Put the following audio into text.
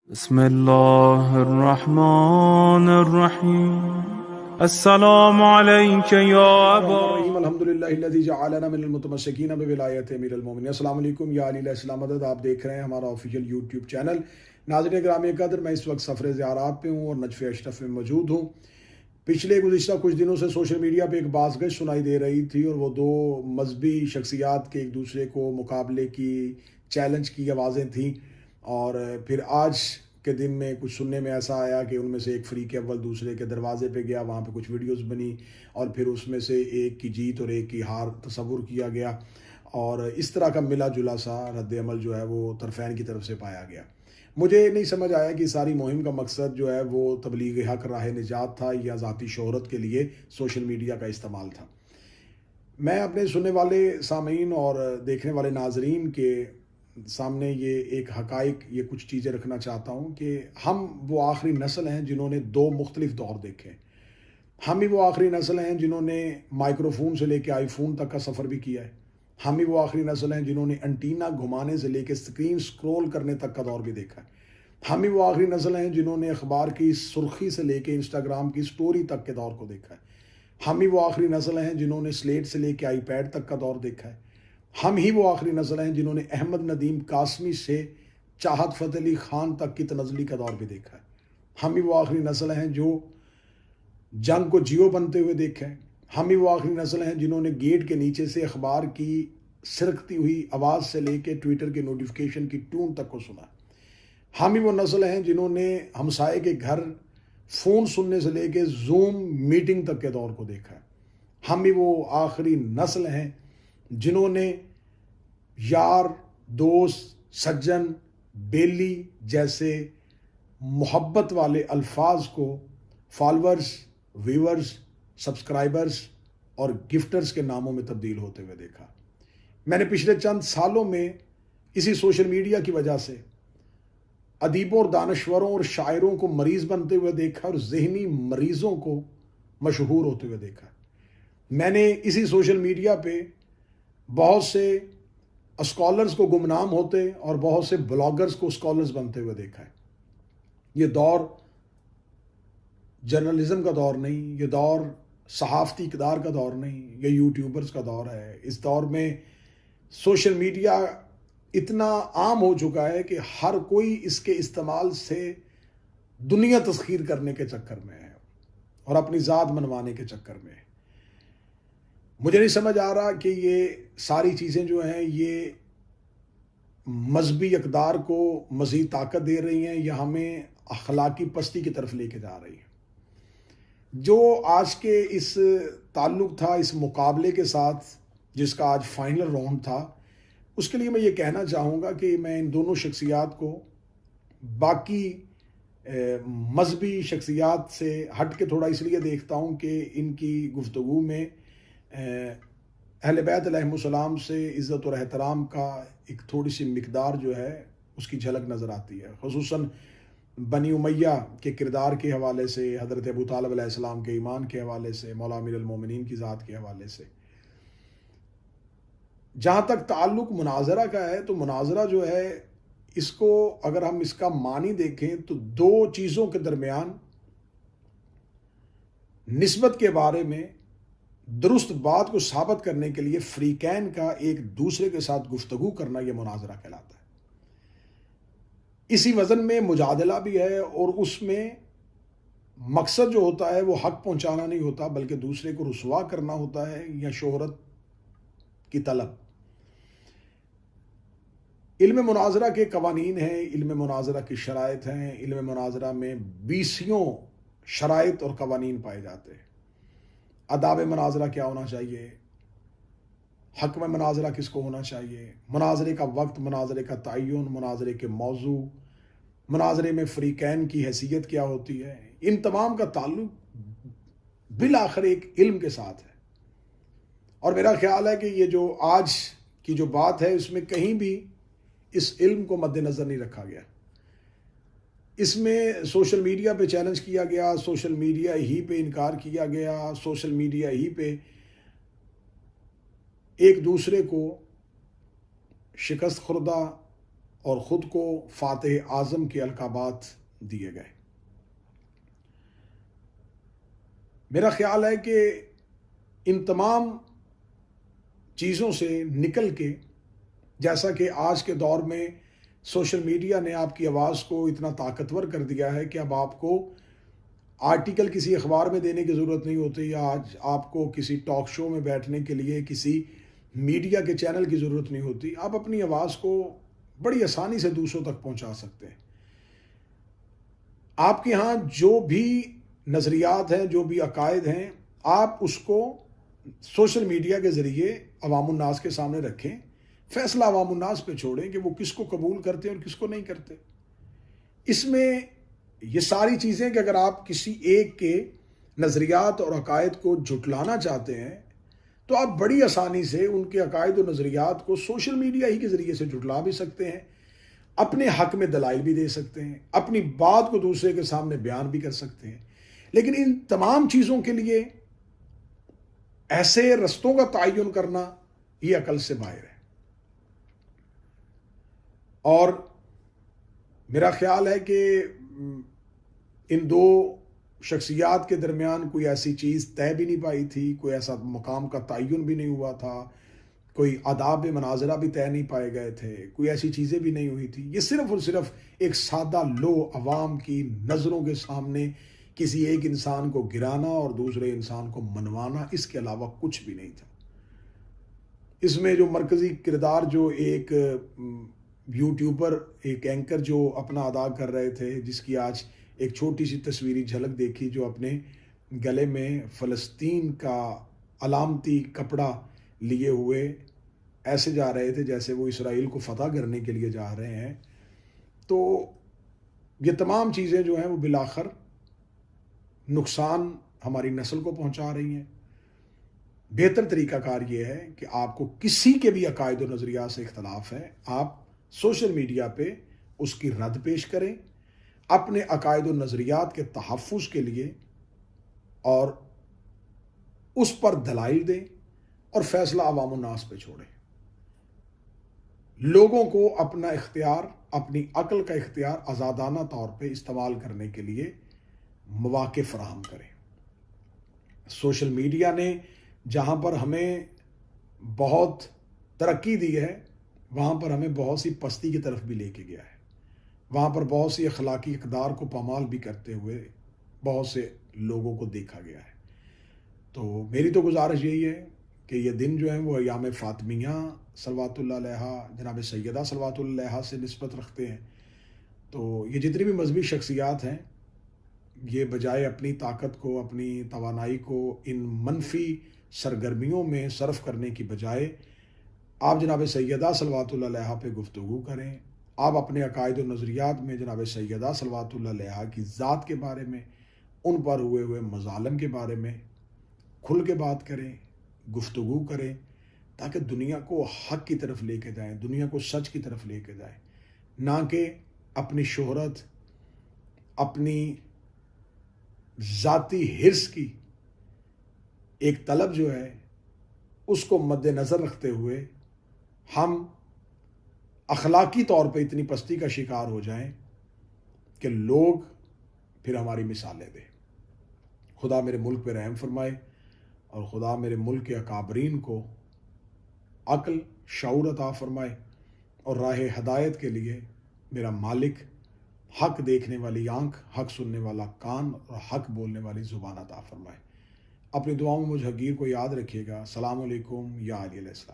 بسم الله الرحمن الرحيم السلام عليك يا أبا الحمدللہ الذی جعلنا من المتمسکین بولایت امیر المومنین۔ السلام علیکم یا علی علیہ السلام مدد۔ آپ دیکھ رہے ہیں ہمارا آفیشیل یوٹیوب چینل۔ ناظرین گرامی قدر، میں اس وقت سفر زیارات پہ ہوں اور نجف اشرف میں موجود ہوں۔ پچھلے گزشتہ کچھ دنوں سے سوشل میڈیا پہ ایک باز گشت سنائی دے رہی تھی اور وہ دو مذہبی شخصیات کے ایک دوسرے کو مقابلے کی چیلنج کی آوازیں تھیں، اور پھر آج کے دن میں کچھ سننے میں ایسا آیا کہ ان میں سے ایک فریق اول دوسرے کے دروازے پہ گیا، وہاں پہ کچھ ویڈیوز بنی اور پھر اس میں سے ایک کی جیت اور ایک کی ہار تصور کیا گیا، اور اس طرح کا ملا جلا سا رد عمل جو ہے وہ طرفین کی طرف سے پایا گیا۔ مجھے نہیں سمجھ آیا کہ ساری مہم کا مقصد جو ہے وہ تبلیغ حق راہ نجات تھا یا ذاتی شہرت کے لیے سوشل میڈیا کا استعمال تھا۔ میں اپنے سننے والے سامعین اور دیکھنے والے ناظرین کے سامنے یہ ایک حقائق، یہ کچھ چیزیں رکھنا چاہتا ہوں کہ ہم وہ آخری نسل ہیں جنہوں نے دو مختلف دور دیکھے۔ ہم ہی وہ آخری نسل ہیں جنہوں نے مائکرو فون سے لے کے آئی فون تک کا سفر بھی کیا ہے۔ ہم ہی وہ آخری نسل ہیں جنہوں نے انٹینا گھمانے سے لے کے سکرین سکرول کرنے تک کا دور بھی دیکھا ہے۔ ہم ہی وہ آخری نسل ہیں جنہوں نے اخبار کی سرخی سے لے کے انسٹاگرام کی سٹوری تک کے دور کو دیکھا ہے۔ ہم ہی وہ آخری نسل ہیں جنہوں نے سلیٹ سے لے کے آئی پیڈ تک کا دور دیکھا ہے۔ ہم ہی وہ آخری نسل ہیں جنہوں نے احمد ندیم قاسمی سے چاہت فتح علی خان تک کی تنزلی کا دور بھی دیکھا ہے۔ ہم ہی وہ آخری نسل ہیں جو جنگ کو جیو بنتے ہوئے دیکھا ہے۔ ہم ہی وہ آخری نسل ہیں جنہوں نے گیٹ کے نیچے سے اخبار کی سرکتی ہوئی آواز سے لے کے ٹویٹر کے نوٹیفیکیشن کی ٹون تک کو سنا ہے۔ ہم ہی وہ نسل ہیں جنہوں نے ہمسائے کے گھر فون سننے سے لے کے زوم میٹنگ تک کے دور کو دیکھا ہے۔ ہم ہی وہ آخری نسل ہیں جنہوں نے یار، دوست، سجن، بیلی جیسے محبت والے الفاظ کو فالورز، ویورز، سبسکرائبرز اور گفٹرز کے ناموں میں تبدیل ہوتے ہوئے دیکھا۔ میں نے پچھلے چند سالوں میں اسی سوشل میڈیا کی وجہ سے ادیبوں اور دانشوروں اور شاعروں کو مریض بنتے ہوئے دیکھا اور ذہنی مریضوں کو مشہور ہوتے ہوئے دیکھا۔ میں نے اسی سوشل میڈیا پہ بہت سے اسکالرز کو گمنام ہوتے اور بہت سے بلاگرز کو اسکالرز بنتے ہوئے دیکھا ہے۔ یہ دور جرنلزم کا دور نہیں، یہ دور صحافتی اقدار کا دور نہیں، یہ یوٹیوبرز کا دور ہے۔ اس دور میں سوشل میڈیا اتنا عام ہو چکا ہے کہ ہر کوئی اس کے استعمال سے دنیا تسخیر کرنے کے چکر میں ہے اور اپنی ذات منوانے کے چکر میں ہے۔ مجھے نہیں سمجھ آ رہا کہ یہ ساری چیزیں جو ہیں یہ مذہبی اقدار کو مزید طاقت دے رہی ہیں یا ہمیں اخلاقی پستی کی طرف لے کے جا رہی ہیں۔ جو آج کے اس تعلق تھا اس مقابلے کے ساتھ، جس کا آج فائنل راؤنڈ تھا، اس کے لیے میں یہ کہنا چاہوں گا کہ میں ان دونوں شخصیات کو باقی مذہبی شخصیات سے ہٹ کے تھوڑا اس لیے دیکھتا ہوں کہ ان کی گفتگو میں اہل بیت علیہم السلام سے عزت اور احترام کا ایک تھوڑی سی مقدار جو ہے اس کی جھلک نظر آتی ہے، خصوصاً بنی امیہ کے کردار کے حوالے سے، حضرت ابو طالب علیہ السلام کے ایمان کے حوالے سے، مولا امیر المومنین کی ذات کے حوالے سے۔ جہاں تک تعلق مناظرہ کا ہے تو مناظرہ جو ہے اس کو اگر ہم اس کا معنی دیکھیں تو دو چیزوں کے درمیان نسبت کے بارے میں درست بات کو ثابت کرنے کے لیے فریقین کا ایک دوسرے کے ساتھ گفتگو کرنا، یہ مناظرہ کہلاتا ہے۔ اسی وزن میں مجادلہ بھی ہے، اور اس میں مقصد جو ہوتا ہے وہ حق پہنچانا نہیں ہوتا بلکہ دوسرے کو رسوا کرنا ہوتا ہے یا شہرت کی طلب۔ علم مناظرہ کے قوانین ہیں، علم مناظرہ کی شرائط ہیں، علم مناظرہ میں 20 شرائط اور قوانین پائے جاتے ہیں۔ آداب مناظرہ کیا ہونا چاہیے، حکم مناظرہ کس کو ہونا چاہیے، مناظرے کا وقت، مناظرے کا تعین، مناظرے کے موضوع، مناظرے میں فریقین کی حیثیت کیا ہوتی ہے، ان تمام کا تعلق بالآخر ایک علم کے ساتھ ہے۔ اور میرا خیال ہے کہ یہ جو آج کی جو بات ہے اس میں کہیں بھی اس علم کو مد نظر نہیں رکھا گیا۔ اس میں سوشل میڈیا پہ چیلنج کیا گیا، سوشل میڈیا ہی پہ انکار کیا گیا، سوشل میڈیا ہی پہ ایک دوسرے کو شکست خوردہ اور خود کو فاتح اعظم کے القابات دیے گئے۔ میرا خیال ہے کہ ان تمام چیزوں سے نکل کے، جیسا کہ آج کے دور میں سوشل میڈیا نے آپ کی آواز کو اتنا طاقتور کر دیا ہے کہ اب آپ کو آرٹیکل کسی اخبار میں دینے کی ضرورت نہیں ہوتی، یا آج آپ کو کسی ٹاک شو میں بیٹھنے کے لیے کسی میڈیا کے چینل کی ضرورت نہیں ہوتی۔ آپ اپنی آواز کو بڑی آسانی سے دوسروں تک پہنچا سکتے ہیں۔ آپ کے ہاں جو بھی نظریات ہیں، جو بھی عقائد ہیں، آپ اس کو سوشل میڈیا کے ذریعے عوام الناس کے سامنے رکھیں۔ فیصلہ عوام الناس پہ چھوڑیں کہ وہ کس کو قبول کرتے ہیں اور کس کو نہیں کرتے۔ اس میں یہ ساری چیزیں کہ اگر آپ کسی ایک کے نظریات اور عقائد کو جھٹلانا چاہتے ہیں تو آپ بڑی آسانی سے ان کے عقائد و نظریات کو سوشل میڈیا ہی کے ذریعے سے جھٹلا بھی سکتے ہیں، اپنے حق میں دلائل بھی دے سکتے ہیں، اپنی بات کو دوسرے کے سامنے بیان بھی کر سکتے ہیں۔ لیکن ان تمام چیزوں کے لیے ایسے رستوں کا تعین کرنا یہ عقل سے باہر ہے۔ اور میرا خیال ہے کہ ان دو شخصیات کے درمیان کوئی ایسی چیز طے بھی نہیں پائی تھی، کوئی ایسا مقام کا تعین بھی نہیں ہوا تھا، کوئی آداب مناظرہ بھی طے نہیں پائے گئے تھے، کوئی ایسی چیزیں بھی نہیں ہوئی تھی۔ یہ صرف اور صرف ایک سادہ لو عوام کی نظروں کے سامنے کسی ایک انسان کو گرانا اور دوسرے انسان کو منوانا، اس کے علاوہ کچھ بھی نہیں تھا۔ اس میں جو مرکزی کردار جو ایک یوٹیوبر، ایک اینکر جو اپنا ادا کر رہے تھے، جس کی آج ایک چھوٹی سی تصویری جھلک دیکھی، جو اپنے گلے میں فلسطین کا علامتی کپڑا لیے ہوئے ایسے جا رہے تھے جیسے وہ اسرائیل کو فتح کرنے کے لیے جا رہے ہیں۔ تو یہ تمام چیزیں جو ہیں وہ بالآخر نقصان ہماری نسل کو پہنچا رہی ہیں۔ بہتر طریقہ کار یہ ہے کہ آپ کو کسی کے بھی عقائد و نظریات سے اختلاف ہے، آپ سوشل میڈیا پہ اس کی رد پیش کریں، اپنے عقائد و نظریات کے تحفظ کے لیے، اور اس پر دلائل دیں اور فیصلہ عوام الناس پہ چھوڑیں۔ لوگوں کو اپنا اختیار، اپنی عقل کا اختیار آزادانہ طور پہ استعمال کرنے کے لیے مواقع فراہم کریں۔ سوشل میڈیا نے جہاں پر ہمیں بہت ترقی دی ہے، وہاں پر ہمیں بہت سی پستی کی طرف بھی لے کے گیا ہے۔ وہاں پر بہت سی اخلاقی اقدار کو پامال بھی کرتے ہوئے بہت سے لوگوں کو دیکھا گیا ہے۔ تو میری تو گزارش یہی ہے کہ یہ دن جو ہیں وہ ایام فاطمیہ صلوات اللہ علیہا، جناب سیدہ صلوات اللہ علیہا سے نسبت رکھتے ہیں۔ تو یہ جتنی بھی مذہبی شخصیات ہیں، یہ بجائے اپنی طاقت کو، اپنی توانائی کو ان منفی سرگرمیوں میں صرف کرنے کی بجائے آپ جناب سیدہ صلوات اللہ علیہا پہ گفتگو کریں۔ آپ اپنے عقائد و نظریات میں جناب سیدہ صلوات اللہ علیہا کی ذات کے بارے میں، ان پر ہوئے مظالم کے بارے میں کھل کے بات کریں، گفتگو کریں، تاکہ دنیا کو حق کی طرف لے کے جائیں، دنیا کو سچ کی طرف لے کے جائیں، نہ کہ اپنی شہرت، اپنی ذاتی حرص کی ایک طلب جو ہے اس کو مد نظر رکھتے ہوئے ہم اخلاقی طور پہ اتنی پستی کا شکار ہو جائیں کہ لوگ پھر ہماری مثالیں دیں۔ خدا میرے ملک پہ رحم فرمائے، اور خدا میرے ملک کے اکابرین کو عقل، شعور عطا فرمائے، اور راہ ہدایت کے لیے میرا مالک حق دیکھنے والی آنکھ، حق سننے والا کان اور حق بولنے والی زبان عطا فرمائے۔ اپنی دعاؤں میں مجھ حقیر کو یاد رکھیے گا۔ السلام علیکم یا علیہ السلام۔